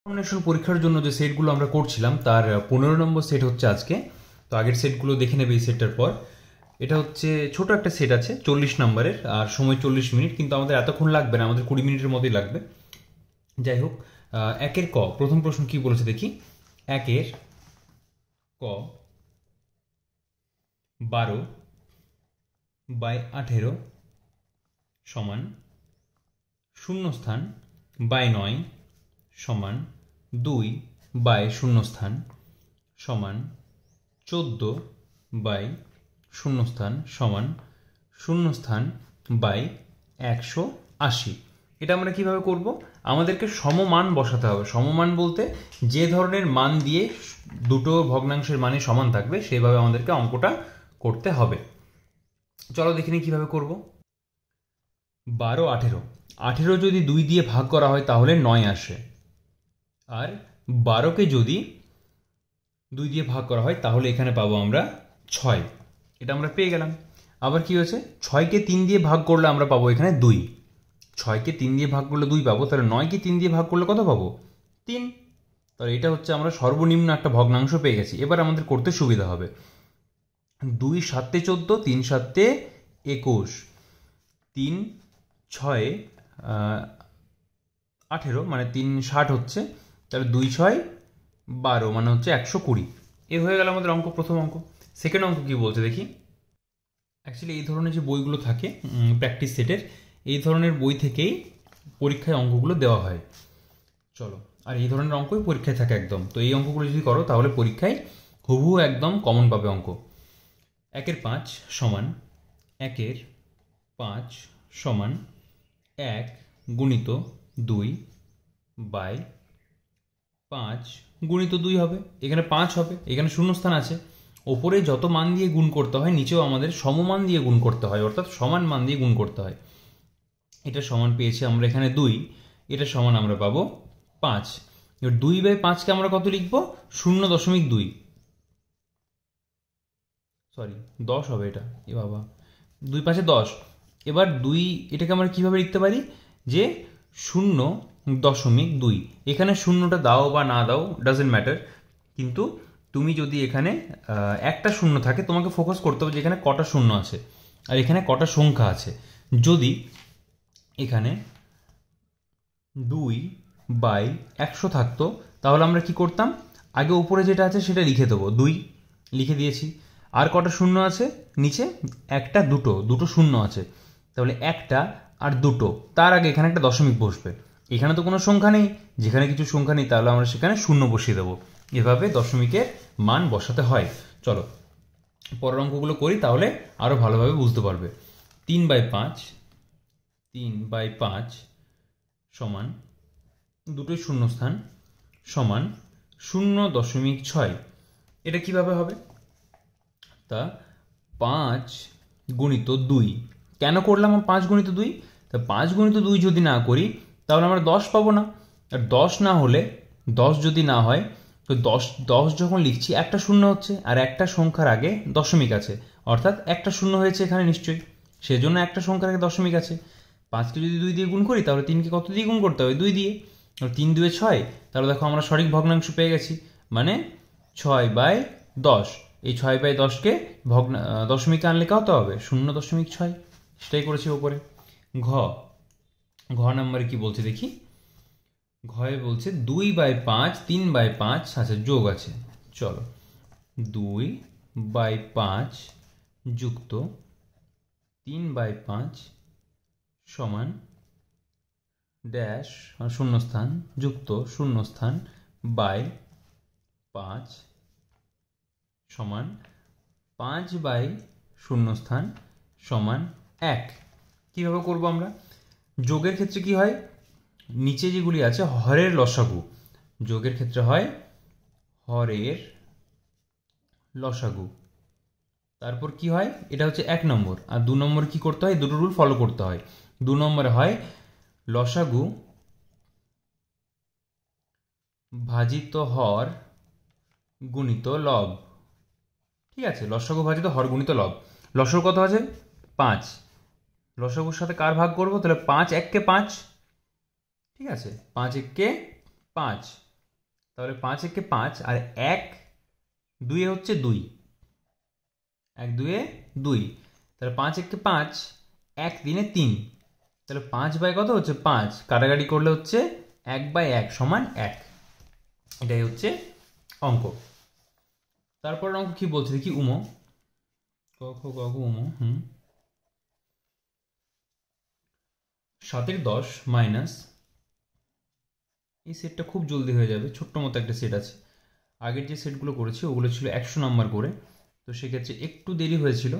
Combination পরীক্ষার জন্য যে সেটগুলো আমরা করছিলাম তার 15 নম্বর সেট হচ্ছে আজকে। তো আগের সেটগুলো দেখে নেবে এই সেটটার পর। এটা হচ্ছে ছোট একটা সেট আছে 40 নম্বরের, আর সময় 40 মিনিট, কিন্তু আমাদের এতক্ষণ লাগবে না, আমাদের 20 মিনিটের মধ্যেই লাগবে। যাই হোক, একের ক প্রথম প্রশ্ন কি বলেছে দেখি। একের ক 12/18 সমান শূন্যস্থান বাই 9 সমান 2/শূন্যস্থান সমান 14/শূন্যস্থান সমান শূন্যস্থান বাই 180। এটা আমরা কিভাবে করব? আমাদেরকে সমমান বসাতে হবে। সমমান বলতে যে ধরনের মান দিয়ে দুটো ভগ্নাংশের মানে সমান থাকবে সেভাবে আমাদেরকে অঙ্কটা করতে হবে। চলো দেখে নিই কিভাবে করব। 12/18, 18 যদি 2 দিয়ে ভাগ করা হয় তাহলে 9 আসে, আর 12কে যদি 2 দিয়ে ভাগ করা হয় তাহলে এখানে পাবো আমরা 6। এটা আমরা পেয়ে গেলাম। আবার কি হয়েছে, 6কে 3 দিয়ে ভাগ করলে আমরা পাবো এখানে 2। 6কে 3 দিয়ে ভাগ করলে 2 পাবো, তাহলে 9কে 3 দিয়ে ভাগ করলে কত পাবো? 3। তাহলে এটা হচ্ছে আমরা সর্বনিম্ন একটা ভগ্নাংশ পেয়ে গেছি। এবার আমাদের করতে সুবিধা হবে। 2 7 14, 3 7 21, 3 6 18, মানে 3 60 হচ্ছে, তাহলে 2 6 12, মানে হচ্ছে 120। এ হয়ে গেল আমাদের অঙ্ক, প্রথম অঙ্ক। সেকেন্ড অঙ্ক কি বলছে দেখি। অ্যাকচুয়ালি এই ধরনের যে বইগুলো থাকে প্র্যাকটিস সেটের, এই ধরনের বই থেকেই পরীক্ষায় অঙ্কগুলো দেওয়া হয়। চলো, আর এই ধরনের অঙ্কই পরীক্ষায় থাকে একদম। তো এই অঙ্কগুলো যদি করো তাহলে পরীক্ষায় হুবহু একদম কমন পাবে অঙ্ক। 1/5 সমান 1/5 সমান 1 গুণিত 2 বাই 5 গুণিত 2 হবে। এখানে 5 হবে, এখানে শূন্যস্থান আছে। ওপরে যত মান দিয়ে গুণ করতে হয় নিচেও আমাদের সমমান দিয়ে গুণ করতে হয়, অর্থাৎ সমান মান দিয়ে গুণ করতে হয়। এটা সমান পেয়েছি আমরা এখানে 2, এটা সমান আমরা পাবো 5। এবার 2/5কে আমরা কত লিখবো? 0.2, সরি 10 হবে এটা। এ বাবা, 2 5 10। এবার 2, এটাকে আমরা কিভাবে লিখতে পারি যে 0.2। এখানে শূন্যটা দাও বা না দাও ডাজেন্ট ম্যাটার, কিন্তু তুমি যদি এখানে একটা শূন্য থাকে তোমাকে ফোকাস করতে হবে যে এখানে কটা শূন্য আছে আর এখানে কটা সংখ্যা আছে। যদি এখানে 2/100 থাকতো তাহলে আমরা কি করতাম, আগে উপরে যেটা আছে সেটা লিখে দেবো, 2 লিখে দিয়েছি। আর কটা শূন্য আছে নিচে? একটা, দুটো শূন্য আছে, তাহলে একটা আর দুটো, তার আগে এখানে একটা দশমিক বসবে। এখানে তো কোনো সংখ্যা নেই, যেখানে কিছু সংখ্যা নেই তাহলে আমরা সেখানে শূন্য বসিয়ে দেবো। এভাবে দশমিকের মান বসাতে হয়। চলো পরের অঙ্কগুলো করি, তাহলে আরো ভালোভাবে বুঝতে পারবে। 3/5 সমান, দুটোই শূন্যস্থান, সমান 0.6। এটা কিভাবে হবে? তা 5 গুণিত 2, কেন করলাম 5 গুণিত 2? তা 5 গুণিত 2 যদি না করি তাহলে আমরা 10 পাবো না। আর 10 না হলে, 10 যদি না হয় তো 10 যখন লিখছি একটা শূন্য হচ্ছে আর একটা সংখ্যার আগে দশমিক আছে, অর্থাৎ একটা শূন্য হয়েছে এখানে নিশ্চয়ই, সেজন্য একটা সংখ্যার আগে দশমিক আছে। 5কে যদি 2 দিয়ে গুণ করি তাহলে 3কে কত দিয়ে গুণ করতে হবে? 2 দিয়ে। 3 2 6, তাহলে দেখো আমরা সঠিক ভগ্নাংশ পেয়ে গেছি, মানে 6/10। এই 6/10কে দশমিকে আনলে কত হবে? 0.6। সেটাই করেছি ওপরে। ঘ ঘ নাম্বারে কি বলছে দেখি। ঘয়ে বলছে 2/5, 3/5, আচ্ছা যোগ আছে। চলো, 2/5 যুক্ত 3/5 সমান ড্যাশ শূন্যস্থান যুক্ত শূন্যস্থান বাই 5 সমান 5/শূন্যস্থান সমান 1। কিভাবে করব আমরা? যোগের ক্ষেত্রে কি হয়, নিচে যেগুলি আছে হরের লসাগু, যোগের ক্ষেত্রে হয় হরের লসাগু। তারপর কি হয়, এটা হচ্ছে 1 নম্বর। আর 2 নম্বর কি করতে হয়? দুটো রুল ফলো করতে হয়। 2 নম্বরে হয় লসাগু ভাজিত হর গুণিত লব। ঠিক আছে, লসাগু ভাজিত হর গুণিত লব। লসাগু কত আছে? 5। লসাগুর সাথে কার ভাগ করবো? তাহলে 5 1 কে 5। ঠিক আছে, 5 1 কে 5, তাহলে 5 একে 5 আর 1 2 হচ্ছে 2, 1 2 2, তাহলে 5 একে 5, 1 3 3, তাহলে 5 বাই কত হচ্ছে 5, কাটাকাটি করলে হচ্ছে 1/1 সমান 1। এটাই হচ্ছে অঙ্ক। তারপর অঙ্ক কি বলছে দেখি, উমো ক খ গ ঘ উমো 7 এর 10 মাইনাস, এই সেটটা খুব জলদি হয়ে যাবে, ছোট্ট মতো একটা সেট আছে। আগের যে সেটগুলো করেছি ওগুলো ছিল 100 নাম্বার করে, তো সেক্ষেত্রে একটু দেরি হয়েছিল।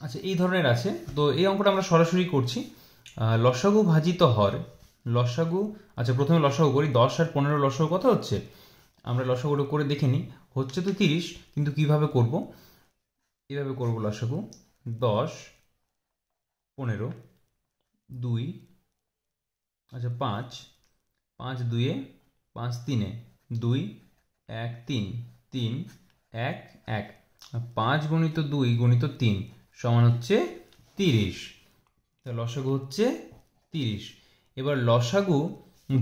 আচ্ছা, এই ধরনের আছে। তো এই অঙ্কটা আমরা সরাসরি করছি। লসাগু ভাজিত হর, লসাগু, আচ্ছা প্রথমে লসাগু করি। 10 আর 15 লসাগু কত হচ্ছে, আমরা লসাগুটা করে দেখে নিই। হচ্ছে তো 30, কিন্তু কিভাবে করব, এভাবে করব। লসাগু 10 15 2, আচ্ছা 5 5 2 5 3 2 1 3 3 1 1, 5 গুণিত 2 গুণিত 3 সমান হচ্ছে 30। লসাগু হচ্ছে 30। এবার লসাগু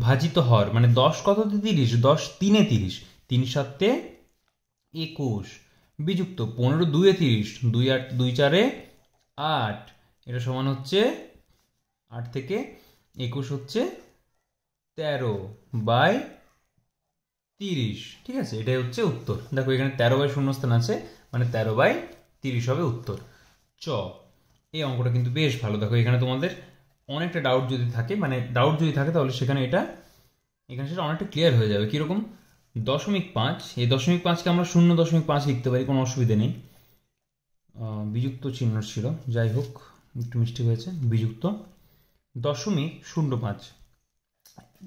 ভাজিত হর, মানে 10 কততে 30, 10 3 30, 3 7 21 বিযুক্ত 15 2 30, 2 8 2 4 8, এটা সমান হচ্ছে 8 থেকে 21 হচ্ছে 13/30। ঠিক আছে, এটাই হচ্ছে উত্তর। দেখো এখানে 13 শূন্যস্থান আছে, মানে 13/30 হবে উত্তর। চ, এই অঙ্কটা কিন্তু বেশ ভালো। দেখো এখানে তোমাদের অনেকটা ডাউট যদি থাকে, মানে ডাউট যদি থাকে তাহলে সেখানে সেটা অনেকটা ক্লিয়ার হয়ে যাবে। কীরকম, 0.5, এই 0.5কে আমরা 0.5 লিখতে পারি, কোনো অসুবিধে নেই। বিযুক্ত চিহ্ন ছিল, যাই হোক একটু মিস্টেক হয়েছে, বিযুক্ত 0.05।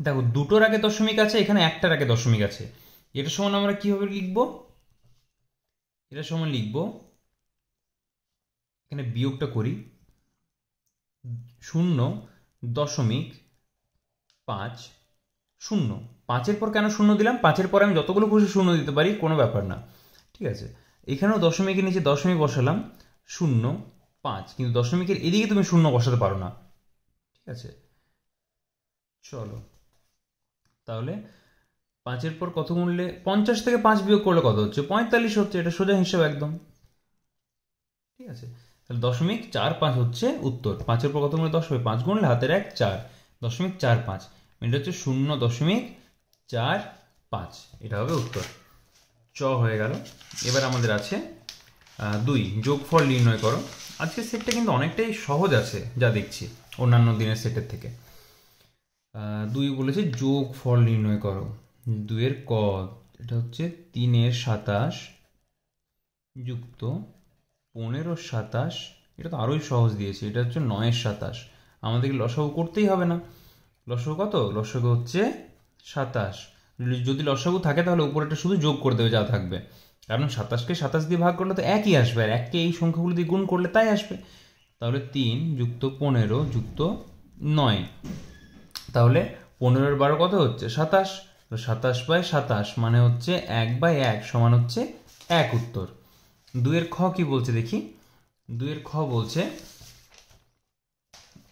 দেখো দুটোর আগে দশমিক আছে, এখানে একটার আগে দশমিক আছে। এটা সমান আমরা কিভাবে লিখব, এটা সমান লিখব, এখানে বিয়োগটা করি, 0.5 শূন্য। 5-এর পর কেন শূন্য দিলাম, 5-এর পরে আমি যতগুলো খুশি শূন্য দিতে পারি, কোনো ব্যাপার না। ঠিক আছে, এখানেও দশমিকের নিচে দশমিক বসালাম 0.5, কিন্তু দশমিকের এদিকে তুমি শূন্য বসাতে পারো না। ঠিক আছে, চলো তাহলে 5-এর পর কত গুনলে, 50 থেকে 5 বিয়োগ করলে কত হচ্ছে, 45 হচ্ছে। এটা সোজা হিসাব একদম। ঠিক আছে, তাহলে 0.45 হচ্ছে উত্তর। 5-এর পর কত গুনলে 10 হবে, 5 গুনলে হাতের 1 4, 0.45, এটা হচ্ছে 0.45, এটা হবে উত্তর। চ হয়ে গেল। এবার আমাদের আছে 2, যোগফল নির্ণয় করো। আজকের সেটটা কিন্তু অনেকটাই সহজ আছে যা দেখছি অন্যান্য দিনের সেটের থেকে। 2 বলেছে যোগফল নির্ণয় করো। 2-এর ক, এটা হচ্ছে 3-এর 27 যুক্ত 15-র 27, এটা তো আরোই সহজ দিয়েছে, এটা হচ্ছে 9-এর 27। আমাদেরকে লসাগু করতেই হবে না। লসাগু কত, লসাগু হচ্ছে 27। যদি লসাগু থাকে তাহলে উপরেটা শুধু যোগ করে দেবে যা থাকবে, কারণ 27কে 27 দিয়ে ভাগ করলে তো একই আসবে, আর 1কে এই সংখ্যাগুলো দিয়ে গুণ করলে তাই আসবে। তাহলে 3 যুক্ত 15 যুক্ত 9, তাহলে 15-এর 12 কত হচ্ছে 27, 27/27 মানে হচ্ছে 1/1 সমান হচ্ছে 1 উত্তর। 2-এর খ কি বলছে দেখি। 2-এর খ বলছে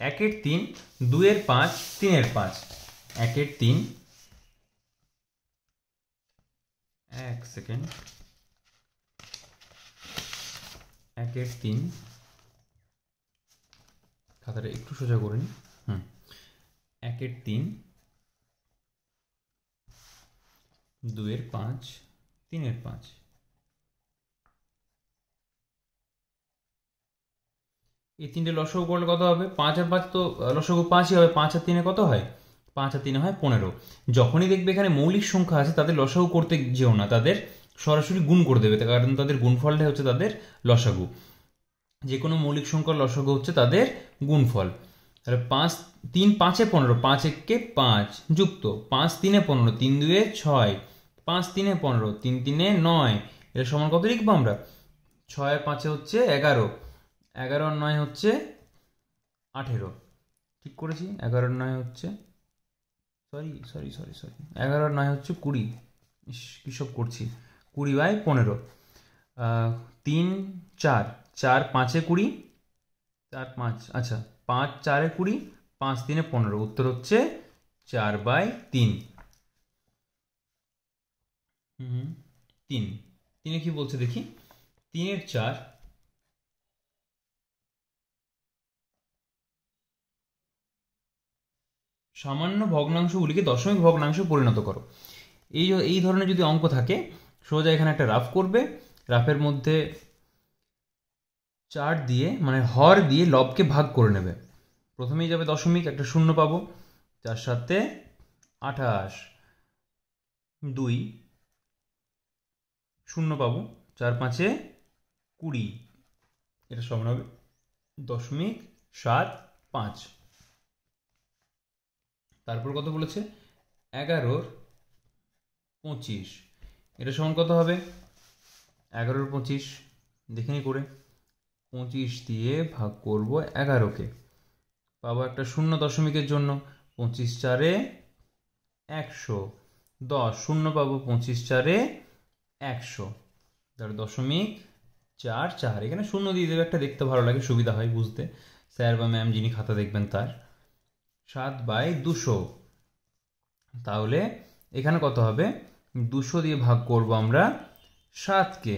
1-এর 3, 2-এর 5, 3-এর 5, 1-এর 3, 1 সেকেন্ড, 1-এর 3, খাতাটা একটু সোজা করে নিই। 1-এর 3, 2-এর 5, 3-এর 5, এই 3টে লসাগু করলে কত হবে, 5 আর 5 তো লসাগু 5ই হবে, 5 আর 3-এ কত হয়, 5 আর 3-এ হয় 15। যখনই দেখবে এখানে মৌলিক সংখ্যা আছে তাদের লসাগু করতে যেও না, তাদের সরাসরি গুণ করে দেবে, কারণ তাদের গুণফলটাই হচ্ছে তাদের লসাগু। যে কোনো মৌলিক সংখ্যার লসাগু হচ্ছে তাদের গুণফল। তাহলে 5 3 5-এ 15, 5 1-এ 5 যুক্ত 5 3-এ 15, 3 2-এ 6, 5 3-এ 15, 3 3-এ 9, এর সমান কত লিখবো আমরা, 6 আর 5-এ হচ্ছে 11, 11 আর 9 হচ্ছে 18। ঠিক করেছি, 11 আর 9 হচ্ছে, সরি 11 আর 9 হচ্ছে 20। কী সব করছি, 20/15, 3 4, 4 5-এ 20, 4 5, আচ্ছা 5 4-এ 20, 5 3-এ 15, উত্তর হচ্ছে 4/3। 3। 3 কি বলছে দেখি, 3 এর 4 সামান্য ভগ্নাংশগুলিকে দশমিক ভগ্নাংশে পরিণত করো। এই ধরনের যদি অঙ্ক থাকে সোজা এখানে একটা রাফ করবে, রাফের মধ্যে 4 দিয়ে মানে হর দিয়ে লবকে ভাগ করে নেবে। প্রথমেই যাবে দশমিক, একটা শূন্য পাবো, 4 7 28, 2 শূন্য পাবো, 4 5 20, এটা সমান হবে 0.75। তারপর কত বলেছে, 11 র 25, এটা সমান কত হবে, 11 র 25 দেখে নি করে, 25 দিয়ে ভাগ করব 11কে, পাবো একটা শূন্য দশমিকের জন্য, 25 4 100, 10 শূন্য পাবো, 25 4 100, তাহলে 0.44। এখানে শূন্য দিয়ে দেবে একটা, দেখতে ভালো লাগে, সুবিধা হয় বুঝতে, স্যার বা ম্যাম যিনি খাতা দেখবেন তার। 7/200, তাহলে এখানে কত হবে, 200 দিয়ে ভাগ করব আমরা 7কে,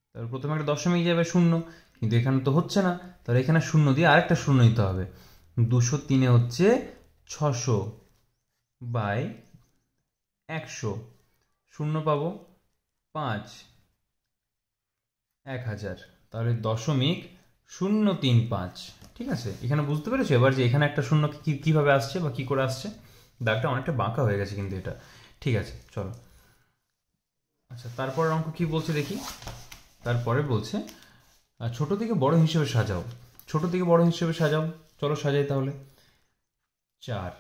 তাহলে প্রথমে একটা দশমিক যাবে শূন্য, কিন্তু এখানে তো হচ্ছে না, তাহলে এখানে শূন্য দিয়ে আরেকটা শূন্য নিতে হবে। 203 হচ্ছে 600/100, শূন্য পাবো 5, 1000, তাহলে 0.035। ঠিক আছে, এখানে বুঝতে পেরেছো এবার যে এখানে একটা শূন্য কিভাবে আসছে বা কি করে আসছে। দাগটা অনেকটা বাঁকা হয়ে গেছে কিন্তু এটা। ঠিক আছে, চলো। আচ্ছা, তারপর অঙ্ক কি বলছে দেখি। তারপরে বলছে ছোট থেকে বড় হিসেবে সাজাও। ছোট থেকে বড় হিসেবে সাজাও, চলো সাজাই তাহলে। 4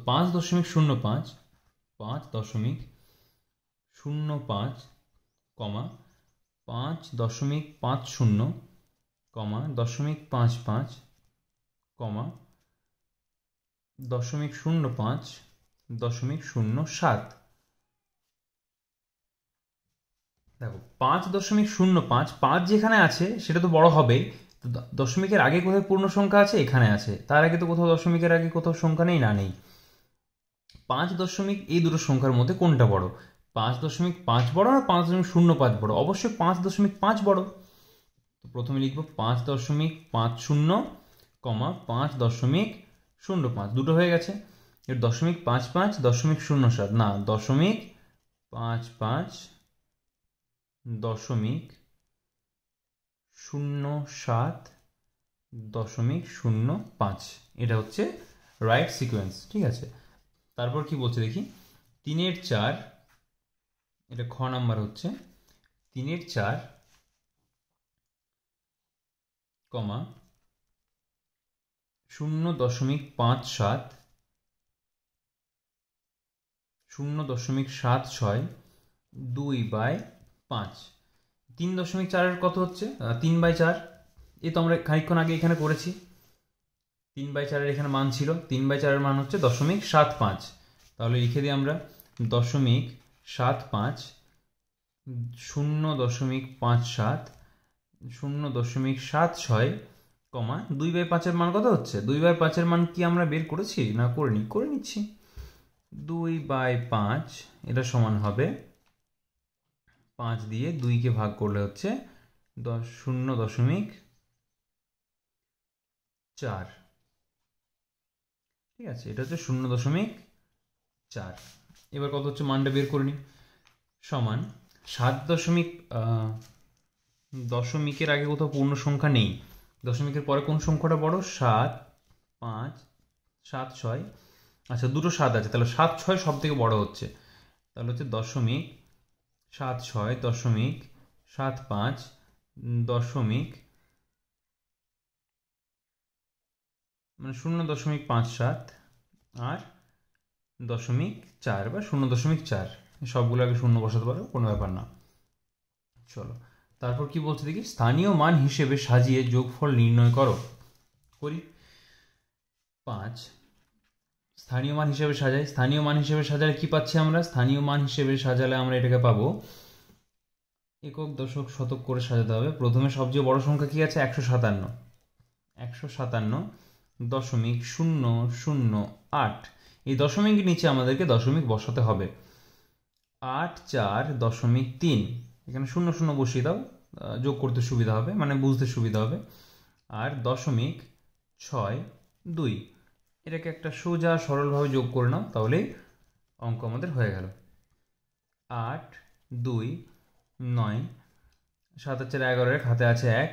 5.05, 5.05, কমা 5.50, কমা 0.55, কমা 0.05, 0.07। দেখো 5.05, 5 যেখানে আছে সেটা তো বড় হবেই, দশমিকের আগে কোথায় পূর্ণ সংখ্যা আছে, এখানে আছে, তার আগে তো কোথাও দশমিকের আগে কোথাও সংখ্যা নেই, না নেই। 5 এই দুটো সংখ্যার মধ্যে কোনটা বড়, 5.5 বড় না 5.05 বড়? অবশ্যই 5.5 বড়। তো প্রথমে লিখবো 5.50, কমা 5.05, দুটো হয়ে গেছে। এর 0.55, 0.07, না 0.55, 0.07, 0.05, এটা হচ্ছে রাইট সিকোয়েন্স। ঠিক আছে, তারপর কি বলছে দেখি। 3 এর 4, এটা খ নাম্বার হচ্ছে, 3 এর 4, কমা 0.57, 0.76, 2/5। 3.4 কত হচ্ছে, 3/4। এ তো আমরা খানিকক্ষণ আগে এখানে করেছি, 3/4 এখানে মান ছিল, 3/4 মান হচ্ছে 0.75। তাহলে লিখে দিই আমরা 0.75, 0.57, 0.76, কমা 2/5 মান কত হচ্ছে, 2/5 মান কি আমরা বের করেছি না করিনি, করে নিচ্ছি। 2/5, এটা সমান হবে 5 দিয়ে 2কে ভাগ করলে হচ্ছে 0.4। ঠিক আছে, এটা হচ্ছে 0.4। এবার কত হচ্ছে মানটা বের করে নি, সমান 7 দশমিকের আগে কোথাও পূর্ণ সংখ্যা নেই, দশমিকের পরে কোন সংখ্যাটা বড়, 7 5 7 6, আচ্ছা দুটো 7 আছে, তাহলে 7 6 সব থেকে বড় হচ্ছে, তাহলে হচ্ছে 0.76, 0.75, মানে 0.57 আর 0.4 বা 0.4, সবগুলো আগে শূন্য বসাতে পারো, কোনো ব্যাপার না। চলো, তারপর কি বলছে দেখি। স্থানীয় মান হিসেবে সাজিয়ে যোগফল নির্ণয় করো। করি। 5 স্থানীয় মান হিসেবে সাজাই, স্থানীয় মান হিসেবে সাজালে কি পাচ্ছি আমরা, স্থানীয় মান হিসেবে সাজালে আমরা এটাকে পাবো, একক দশক শতক করে সাজাতে হবে। প্রথমে সবচেয়ে বড় সংখ্যা কি আছে, 157, 157.008। এই দশমিকের নিচে আমাদেরকে দশমিক বসাতে হবে। 8.4.3, এখানে 0 0 বসিয়ে দাও, যোগ করতে সুবিধা হবে, মানে বুঝতে সুবিধা হবে। আর 0.62, এটাকে একটা সোজা সরলভাবে যোগ করে নাও, তাহলেই অঙ্ক আমাদের হয়ে গেল। 8, 2, 9, 7 4 11, হাতে আছে 1,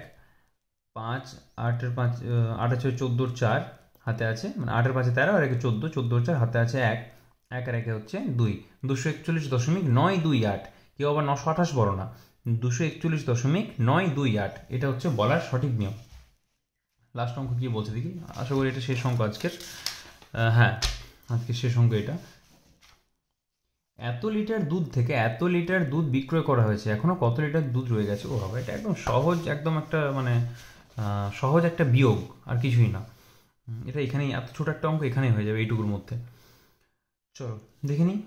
5, 8 5, 8 6 14 4, হাতে আছে, মানে 8 5 13 আর 1 14, 14 4, হাতে আছে 1, 1 আর 1 হচ্ছে 2, 241.928, কেউ আবার 928 বলো না, 241.928, এটা হচ্ছে বলার সঠিক নিয়ম। লাস্ট অঙ্ক কি বলছে দেখি, আশা করি এটা শেষ অঙ্ক আজকের। হ্যাঁ, আজকের শেষ অঙ্ক এটা। এত লিটার দুধ থেকে এত লিটার দুধ বিক্রয় করা হয়েছে, এখনো কত লিটার দুধ রয়ে গেছে। ও বাবা, এটা একদম সহজ, একদম একটা মানে সহজ একটা বিয়োগ, আর কিছুই না। এটা এখানেই, এত ছোট একটা অঙ্ক এখানেই হয়ে যাবে এইটুকুর মধ্যে। চলো দেখে নিই।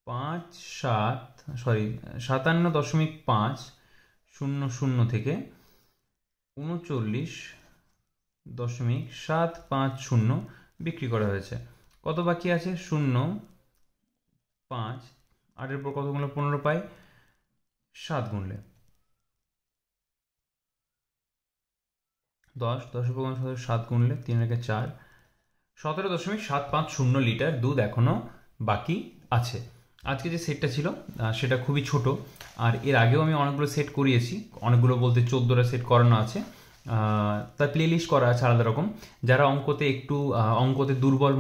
57.500 থেকে 39.750 বিক্রি করা হয়েছে। কত বাকি আছে? 0, 5, 8-এর পর কত গুনলে 15 পাই? 7 গুনলে 10, 10-এর পর 7 গুনলে 3 রেখে 4, 17.750 লিটার দুধ এখনো বাকি আছে। আজকে যে সেটটা ছিল সেটা খুবই ছোট, আর এর আগেও আমি অনেকগুলো সেট করিয়েছি, অনেকগুলো বলতে 14টা সেট করানো আছে, তার প্লে লিস্ট করা আছে আলাদা রকম। যারা অঙ্কতে একটু অঙ্কতে দুর্বল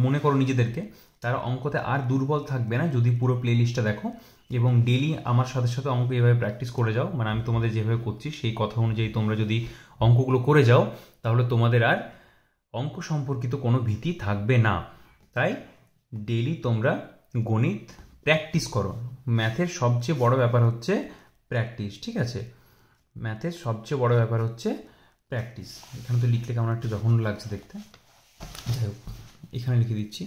মনে করো নিজেদেরকে, তারা অঙ্কতে আর দুর্বল থাকবে না যদি পুরো প্লে লিস্টটা দেখো এবং ডেলি আমার সাথে সাথে অঙ্ক এভাবে প্র্যাকটিস করে যাও। মানে আমি তোমাদের যেভাবে করছি সেই কথা অনুযায়ী তোমরা যদি অঙ্কগুলো করে যাও, তাহলে তোমাদের আর অঙ্ক সম্পর্কিত কোনো ভীতি থাকবে না। তাই ডেলি তোমরা গণিত প্র্যাকটিস করো। ম্যাথের সবচেয়ে বড় ব্যাপার হচ্ছে প্র্যাকটিস, ঠিক আছে? ম্যাথের সবচেয়ে বড় ব্যাপার হচ্ছে প্র্যাকটিস। এখানে তো লিখলে কেমন একটু জঘন্য লাগছে দেখতে, যাই হোক এখানে লিখে দিচ্ছি।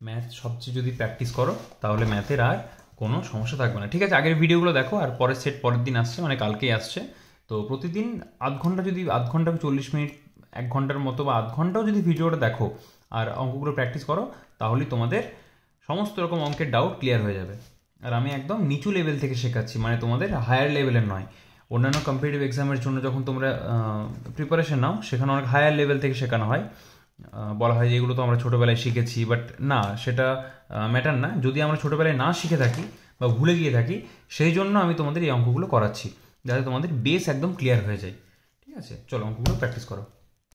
ম্যাথ সবচেয়ে যদি প্র্যাকটিস করো, তাহলে ম্যাথের আর কোনো সমস্যা থাকবে না, ঠিক আছে? আগের ভিডিওগুলো দেখো, আর পরের সেট পরের দিন আসছে, মানে কালকেই আসছে। তো প্রতিদিন আধ ঘন্টা 40 মিনিট, 1 ঘন্টার মতো বা আধ ঘন্টাও যদি ভিডিওটা দেখো আর অঙ্কগুলো প্র্যাকটিস করো, তাহলেই তোমাদের সমস্ত রকম অঙ্কের ডাউট ক্লিয়ার হয়ে যাবে। আর আমি একদম নিচু লেভেল থেকে শেখাচ্ছি, মানে তোমাদের হায়ার লেভেলের নয়। অন্যান্য কম্পিটিটিভ এক্সামের জন্য যখন তোমরা প্রিপারেশন নাও, সেখানে অনেক হায়ার লেভেল থেকে শেখানো হয়, বলা হয় যে এগুলো তো আমরা ছোটোবেলায় শিখেছি, বাট না, সেটা ম্যাটার না। যদি আমরা ছোটোবেলায় না শিখে থাকি বা ভুলে গিয়ে থাকি, সেই জন্য আমি তোমাদের এই অঙ্কগুলো করাচ্ছি, যাতে তোমাদের বেস একদম ক্লিয়ার হয়ে যায়, ঠিক আছে? চলো অঙ্কগুলো প্র্যাকটিস করো।